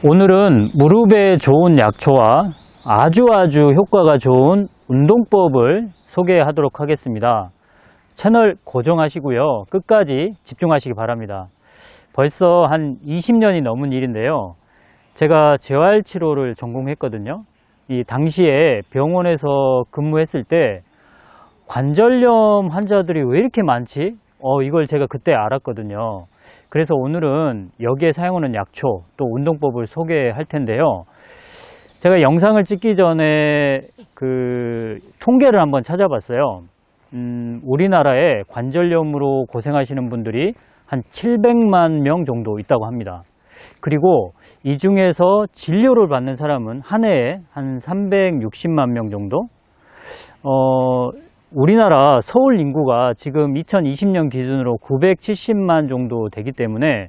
오늘은 무릎에 좋은 약초와 아주 효과가 좋은 운동법을 소개하도록 하겠습니다. 채널 고정하시고요. 끝까지 집중하시기 바랍니다. 벌써 한 20년이 넘은 일인데요. 제가 재활치료를 전공했거든요. 이 당시에 병원에서 근무했을 때 관절염 환자들이 왜 이렇게 많지? 이걸 제가 그때 알았거든요. 그래서 오늘은 여기에 사용하는 약초 또 운동법을 소개할 텐데요. 제가 영상을 찍기 전에 그 통계를 한번 찾아봤어요. 우리나라에 관절염으로 고생하시는 분들이 한 700만 명 정도 있다고 합니다. 그리고 이 중에서 진료를 받는 사람은 한 해에 한 360만 명 정도? 우리나라 서울 인구가 지금 2020년 기준으로 970만 정도 되기 때문에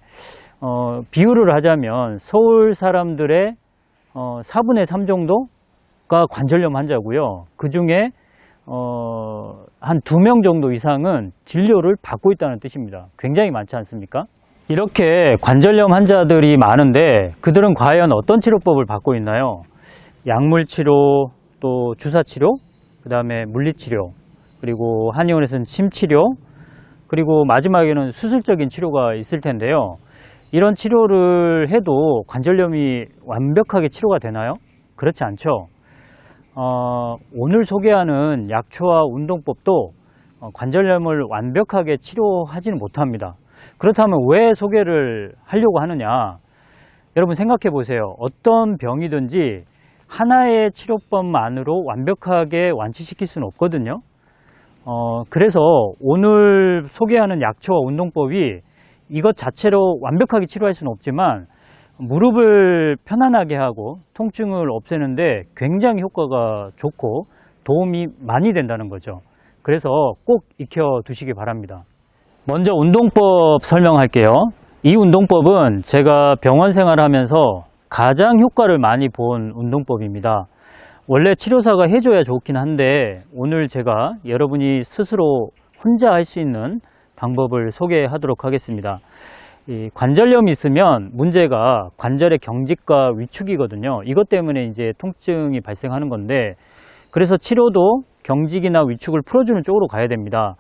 비유를 하자면 서울 사람들의 4분의 3 정도가 관절염 환자고요. 그 중에 한 2명 정도 이상은 진료를 받고 있다는 뜻입니다. 굉장히 많지 않습니까? 이렇게 관절염 환자들이 많은데 그들은 과연 어떤 치료법을 받고 있나요? 약물치료, 또 주사치료, 그 다음에 물리치료, 그리고 한의원에서는 침치료, 그리고 마지막에는 수술적인 치료가 있을 텐데요. 이런 치료를 해도 관절염이 완벽하게 치료가 되나요? 그렇지 않죠. 오늘 소개하는 약초와 운동법도 관절염을 완벽하게 치료하지는 못합니다. 그렇다면 왜 소개를 하려고 하느냐? 여러분 생각해 보세요. 어떤 병이든지 하나의 치료법만으로 완벽하게 완치시킬 수는 없거든요. 그래서 오늘 소개하는 약초와 운동법이 이것 자체로 완벽하게 치료할 수는 없지만 무릎을 편안하게 하고 통증을 없애는데 굉장히 효과가 좋고 도움이 많이 된다는 거죠. 그래서 꼭 익혀 두시기 바랍니다. 먼저 운동법 설명할게요. 이 운동법은 제가 병원 생활하면서 가장 효과를 많이 본 운동법입니다. 원래 치료사가 해줘야 좋긴 한데 오늘 제가 여러분이 스스로 혼자 할 수 있는 방법을 소개하도록 하겠습니다. 이 관절염이 있으면 문제가 관절의 경직과 위축이거든요. 이것 때문에 이제 통증이 발생하는 건데, 그래서 치료도 경직이나 위축을 풀어주는 쪽으로 가야 됩니다.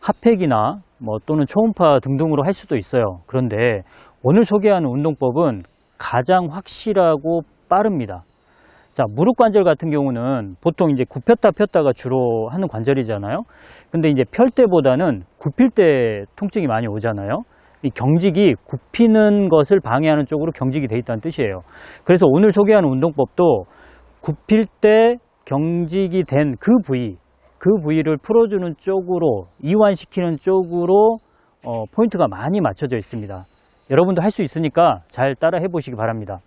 핫팩이나 또는 초음파 등등으로 할 수도 있어요. 그런데 오늘 소개하는 운동법은 가장 확실하고 빠릅니다. 자, 무릎 관절 같은 경우는 보통 이제 굽혔다 폈다가 주로 하는 관절이잖아요. 근데 이제 펼 때보다는 굽힐 때 통증이 많이 오잖아요. 이 경직이 굽히는 것을 방해하는 쪽으로 경직이 돼 있다는 뜻이에요. 그래서 오늘 소개하는 운동법도 굽힐 때 경직이 된 그 부위를 풀어주는 쪽으로, 이완시키는 쪽으로 포인트가 많이 맞춰져 있습니다. 여러분도 할 수 있으니까 잘 따라 해보시기 바랍니다.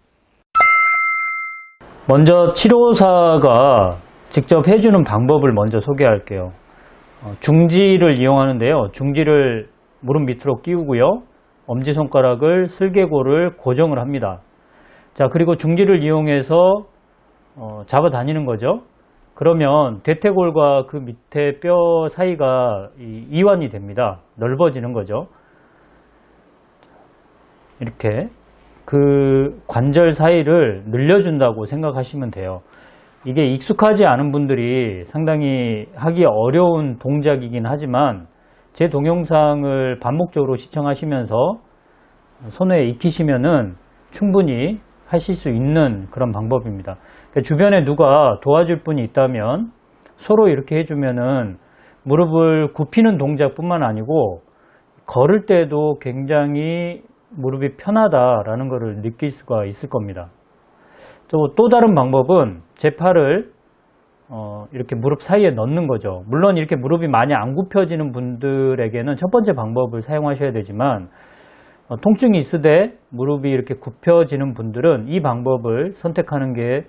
먼저 치료사가 직접 해주는 방법을 먼저 소개할게요. 중지를 이용하는데요. 중지를 무릎 밑으로 끼우고요. 엄지손가락을 슬개골을 고정을 합니다. 자, 그리고 중지를 이용해서 잡아 다니는 거죠. 그러면 대퇴골과 그 밑에 뼈 사이가 이완이 됩니다. 넓어지는 거죠. 이렇게 그 관절 사이를 늘려준다고 생각하시면 돼요. 이게 익숙하지 않은 분들이 상당히 하기 어려운 동작이긴 하지만 제 동영상을 반복적으로 시청하시면서 손에 익히시면은 충분히 하실 수 있는 그런 방법입니다. 그러니까 주변에 누가 도와줄 분이 있다면 서로 이렇게 해주면은 무릎을 굽히는 동작뿐만 아니고 걸을 때도 굉장히 무릎이 편하다라는 것을 느낄 수가 있을 겁니다. 또 다른 방법은 제 팔을 이렇게 무릎 사이에 넣는 거죠. 물론 이렇게 무릎이 많이 안 굽혀지는 분들에게는 첫 번째 방법을 사용하셔야 되지만 통증이 있으되 무릎이 이렇게 굽혀지는 분들은 이 방법을 선택하는 게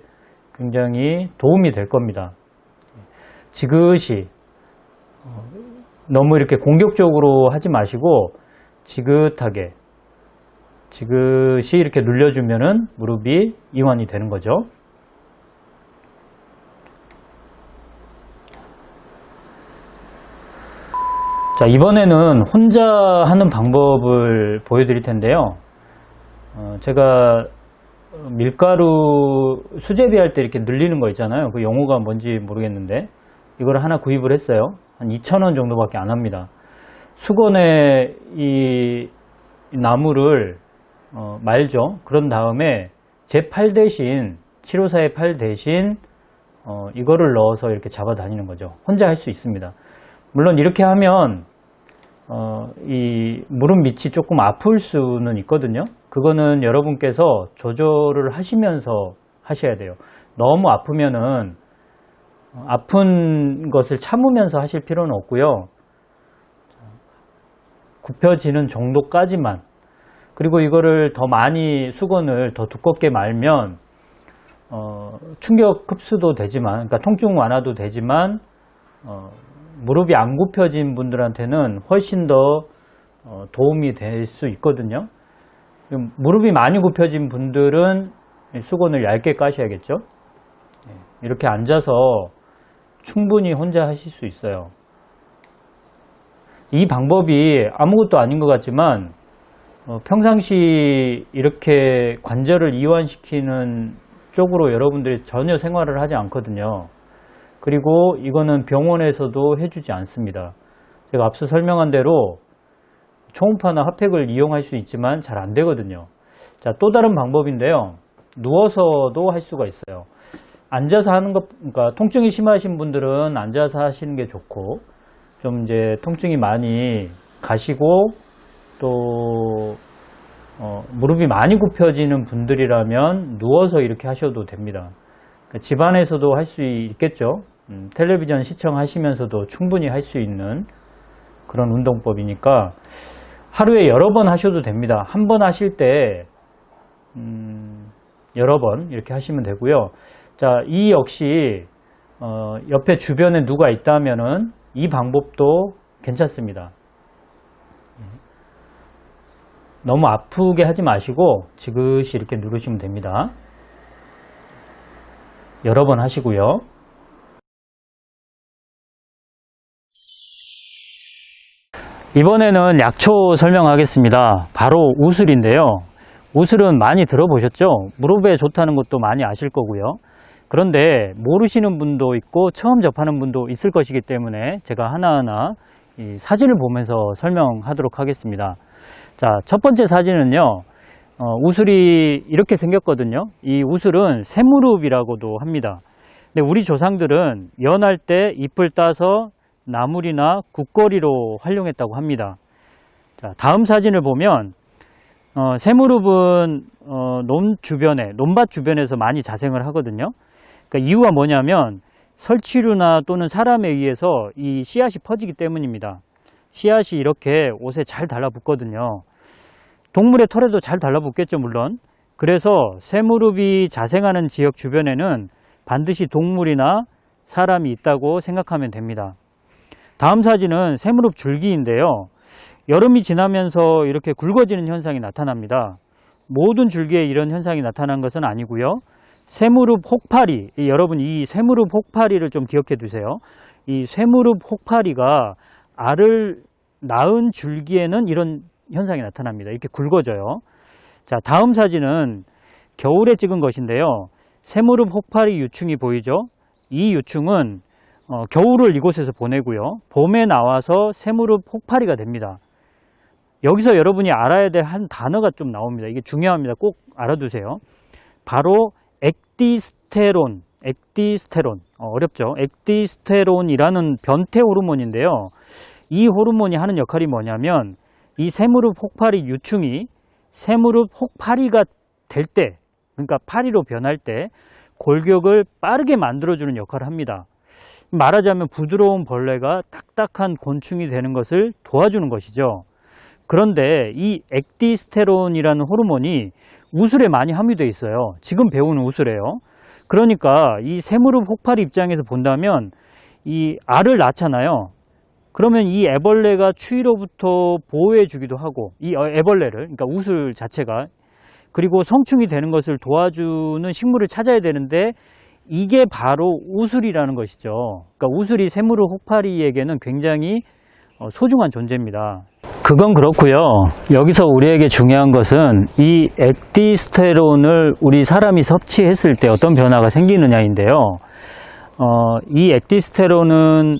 굉장히 도움이 될 겁니다. 지그시 너무 이렇게 공격적으로 하지 마시고 지긋하게 지그시 이렇게 눌려주면은 무릎이 이완이 되는 거죠. 자, 이번에는 혼자 하는 방법을 보여드릴 텐데요. 제가 밀가루 수제비할 때 이렇게 늘리는 거 있잖아요. 그 용어가 뭔지 모르겠는데 이걸 하나 구입을 했어요. 한 2,000원 정도밖에 안 합니다. 수건에 이 나무를 말죠. 그런 다음에 제 팔 대신, 754의 팔 대신 이거를 넣어서 이렇게 잡아 다니는 거죠. 혼자 할 수 있습니다. 물론 이렇게 하면 이 무릎 밑이 조금 아플 수는 있거든요. 그거는 여러분께서 조절을 하시면서 하셔야 돼요. 너무 아프면은 아픈 것을 참으면서 하실 필요는 없고요. 굽혀지는 정도까지만. 그리고 이거를 더 많이 수건을 더 두껍게 말면 충격 흡수도 되지만, 그러니까 통증 완화도 되지만 무릎이 안 굽혀진 분들한테는 훨씬 더 도움이 될 수 있거든요. 무릎이 많이 굽혀진 분들은 수건을 얇게 까셔야겠죠. 이렇게 앉아서 충분히 혼자 하실 수 있어요. 이 방법이 아무것도 아닌 것 같지만 평상시 이렇게 관절을 이완시키는 쪽으로 여러분들이 전혀 생활을 하지 않거든요. 그리고 이거는 병원에서도 해주지 않습니다. 제가 앞서 설명한 대로 초음파나 핫팩을 이용할 수 있지만 잘 안 되거든요. 자, 또 다른 방법인데요. 누워서도 할 수가 있어요. 앉아서 하는 것, 그러니까 통증이 심하신 분들은 앉아서 하시는 게 좋고, 좀 이제 통증이 많이 가시고 또 무릎이 많이 굽혀지는 분들이라면 누워서 이렇게 하셔도 됩니다. 그러니까 집안에서도 할 수 있겠죠. 텔레비전 시청하시면서도 충분히 할 수 있는 그런 운동법이니까 하루에 여러 번 하셔도 됩니다. 한 번 하실 때 여러 번 이렇게 하시면 되고요. 자, 이 역시 옆에 주변에 누가 있다면은 이 방법도 괜찮습니다. 너무 아프게 하지 마시고 지그시 이렇게 누르시면 됩니다. 여러 번 하시고요. 이번에는 약초 설명하겠습니다. 바로 우슬인데요. 우슬은 많이 들어보셨죠? 무릎에 좋다는 것도 많이 아실 거고요. 그런데 모르시는 분도 있고 처음 접하는 분도 있을 것이기 때문에 제가 하나하나 이 사진을 보면서 설명하도록 하겠습니다. 자, 첫 번째 사진은요. 우슬이 이렇게 생겼거든요. 이 우슬은 새무릎이라고도 합니다. 근데 우리 조상들은 연할 때 잎을 따서 나물이나 국거리로 활용했다고 합니다. 자, 다음 사진을 보면 새무릎은 논밭 주변에서 많이 자생을 하거든요. 그러니까 이유가 뭐냐면 설치류나 또는 사람에 의해서 이 씨앗이 퍼지기 때문입니다. 씨앗이 이렇게 옷에 잘 달라붙거든요. 동물의 털에도 잘 달라붙겠죠, 물론. 그래서 새무릎이 자생하는 지역 주변에는 반드시 동물이나 사람이 있다고 생각하면 됩니다. 다음 사진은 새무릎 줄기인데요. 여름이 지나면서 이렇게 굵어지는 현상이 나타납니다. 모든 줄기에 이런 현상이 나타난 것은 아니고요. 새무릎 혹파리, 여러분 이 새무릎 혹파리를 좀 기억해 두세요. 이 새무릎 혹파리가 알을 낳은 줄기에는 이런 현상이 나타납니다. 이렇게 굵어져요. 자, 다음 사진은 겨울에 찍은 것인데요. 새무릎 혹파리 유충이 보이죠? 이 유충은 겨울을 이곳에서 보내고요. 봄에 나와서 새무릎 혹파리가 됩니다. 여기서 여러분이 알아야 될 한 단어가 좀 나옵니다. 이게 중요합니다. 꼭 알아두세요. 바로 액디스테론, 어렵죠? 액디스테론이라는 변태 호르몬인데요. 이 호르몬이 하는 역할이 뭐냐면 이 새무릎 혹파리 유충이 새무릎 혹파리가 될 때, 그러니까 파리로 변할 때 골격을 빠르게 만들어주는 역할을 합니다. 말하자면 부드러운 벌레가 딱딱한 곤충이 되는 것을 도와주는 것이죠. 그런데 이 액디스테론이라는 호르몬이 우슬에 많이 함유되어 있어요. 지금 배우는 우슬에요. 그러니까 이 새무릎 혹파리 입장에서 본다면 이 알을 낳잖아요. 그러면 이 애벌레가 추위로부터 보호해 주기도 하고 이 애벌레를, 그러니까 우슬 자체가, 그리고 성충이 되는 것을 도와주는 식물을 찾아야 되는데 이게 바로 우슬이라는 것이죠. 그러니까 우슬이 새무릎 혹파리에게는 굉장히 소중한 존재입니다. 그건 그렇고요. 여기서 우리에게 중요한 것은 이 액디스테론을 우리 사람이 섭취했을 때 어떤 변화가 생기느냐인데요. 이 액디스테론은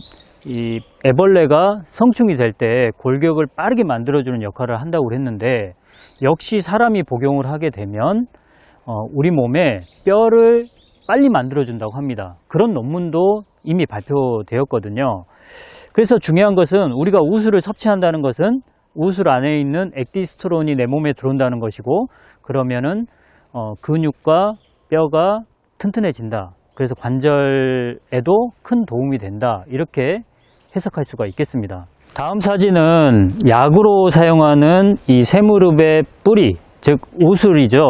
이 애벌레가 성충이 될 때 골격을 빠르게 만들어주는 역할을 한다고 했는데, 역시 사람이 복용을 하게 되면 우리 몸에 뼈를 빨리 만들어준다고 합니다. 그런 논문도 이미 발표되었거든요. 그래서 중요한 것은 우리가 우수를 섭취한다는 것은 우술 안에 있는 액디스테론이 내 몸에 들어온다는 것이고, 그러면은 근육과 뼈가 튼튼해진다. 그래서 관절에도 큰 도움이 된다. 이렇게 해석할 수가 있겠습니다. 다음 사진은 약으로 사용하는 이 쇠무릎의 뿌리, 즉 우술이죠.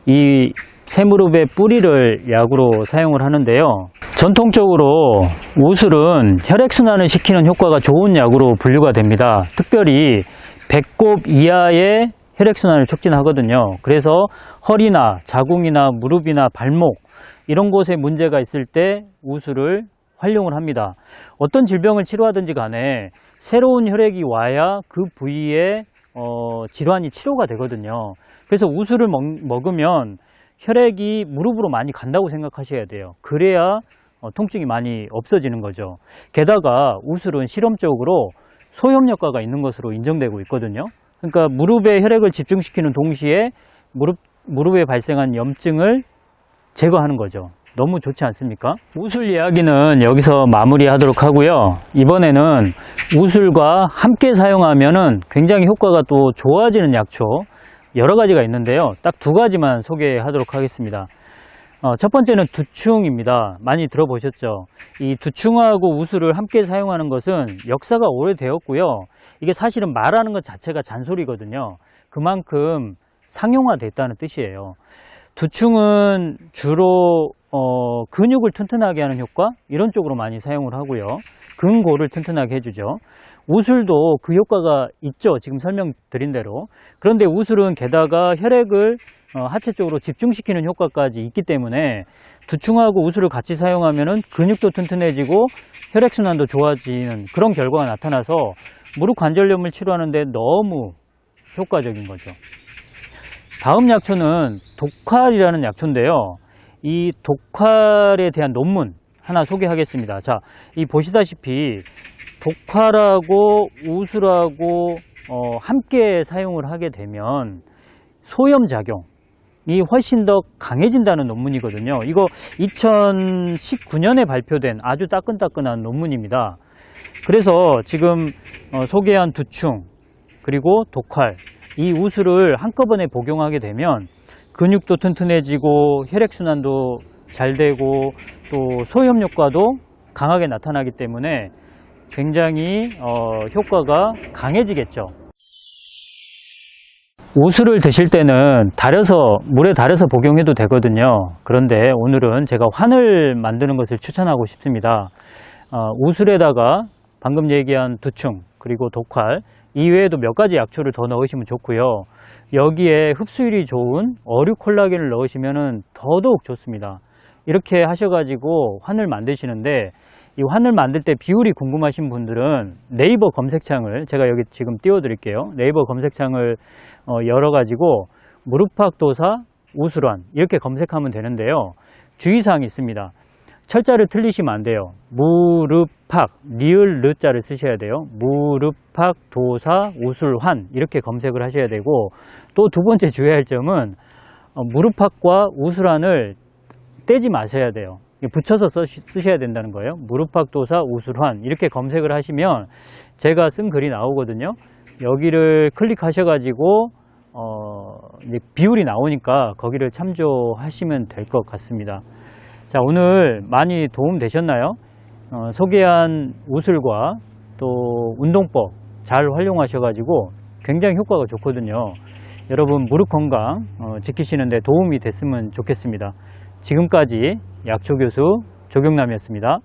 이 쇠무릎의 뿌리를 약으로 사용을 하는데요. 전통적으로 우술은 혈액순환을 시키는 효과가 좋은 약으로 분류가 됩니다. 특별히 배꼽 이하의 혈액순환을 촉진하거든요. 그래서 허리나 자궁이나 무릎이나 발목 이런 곳에 문제가 있을 때 우술을 활용을 합니다. 어떤 질병을 치료하든지 간에 새로운 혈액이 와야 그 부위에 질환이 치료가 되거든요. 그래서 우술을 먹으면 혈액이 무릎으로 많이 간다고 생각하셔야 돼요. 그래야 통증이 많이 없어지는 거죠. 게다가 우술은 실험적으로 소염 효과가 있는 것으로 인정되고 있거든요. 그러니까 무릎에 혈액을 집중시키는 동시에 무릎에 발생한 염증을 제거하는 거죠. 너무 좋지 않습니까? 우술 이야기는 여기서 마무리하도록 하고요. 이번에는 우술과 함께 사용하면은 굉장히 효과가 또 좋아지는 약초 여러 가지가 있는데요. 딱 두 가지만 소개하도록 하겠습니다. 첫 번째는 두충입니다. 많이 들어보셨죠? 이 두충하고 우술을 함께 사용하는 것은 역사가 오래되었고요. 이게 사실은 말하는 것 자체가 잔소리거든요. 그만큼 상용화됐다는 뜻이에요. 두충은 주로 근육을 튼튼하게 하는 효과 이런 쪽으로 많이 사용을 하고요. 근골을 튼튼하게 해주죠. 우술도 그 효과가 있죠. 지금 설명드린 대로. 그런데 우술은 게다가 혈액을 하체 쪽으로 집중시키는 효과까지 있기 때문에 두충하고 우술을 같이 사용하면은 근육도 튼튼해지고 혈액순환도 좋아지는 그런 결과가 나타나서 무릎 관절염을 치료하는데 너무 효과적인 거죠. 다음 약초는 독활이라는 약초인데요. 이 독활에 대한 논문 하나 소개하겠습니다. 자, 이 보시다시피 독활하고 우술하고 함께 사용을 하게 되면 소염작용이 훨씬 더 강해진다는 논문이거든요. 이거 2019년에 발표된 아주 따끈따끈한 논문입니다. 그래서 지금 소개한 두충 그리고 독활 이 우술을 한꺼번에 복용하게 되면 근육도 튼튼해지고 혈액순환도 잘 되고 또 소염 효과도 강하게 나타나기 때문에 굉장히 효과가 강해지겠죠. 우술을 드실 때는 물에 달여서 복용해도 되거든요. 그런데 오늘은 제가 환을 만드는 것을 추천하고 싶습니다. 우술에다가 방금 얘기한 두충 그리고 독활 이외에도 몇 가지 약초를 더 넣으시면 좋고요. 여기에 흡수율이 좋은 어류 콜라겐을 넣으시면 더더욱 좋습니다. 이렇게 하셔가지고 환을 만드시는데 이 환을 만들 때 비율이 궁금하신 분들은 네이버 검색창을 제가 여기 지금 띄워드릴게요. 네이버 검색창을 열어가지고 무릎팍도사 우술환 이렇게 검색하면 되는데요. 주의사항이 있습니다. 철자를 틀리시면 안 돼요. 무릎팍, 리을 르자를 쓰셔야 돼요. 무릎팍, 도사, 우술환 이렇게 검색을 하셔야 되고 또 두 번째 주의할 점은 무릎팍과 우술환을 떼지 마셔야 돼요. 붙여서 쓰셔야 된다는 거예요. 무릎팍, 도사, 우술환 이렇게 검색을 하시면 제가 쓴 글이 나오거든요. 여기를 클릭하셔가지고 비율이 나오니까 거기를 참조하시면 될 것 같습니다. 자, 오늘 많이 도움 되셨나요? 소개한 우술과 또 운동법 잘 활용하셔가지고 굉장히 효과가 좋거든요. 여러분 무릎 건강 지키시는데 도움이 됐으면 좋겠습니다. 지금까지 약초교수 조경남이었습니다.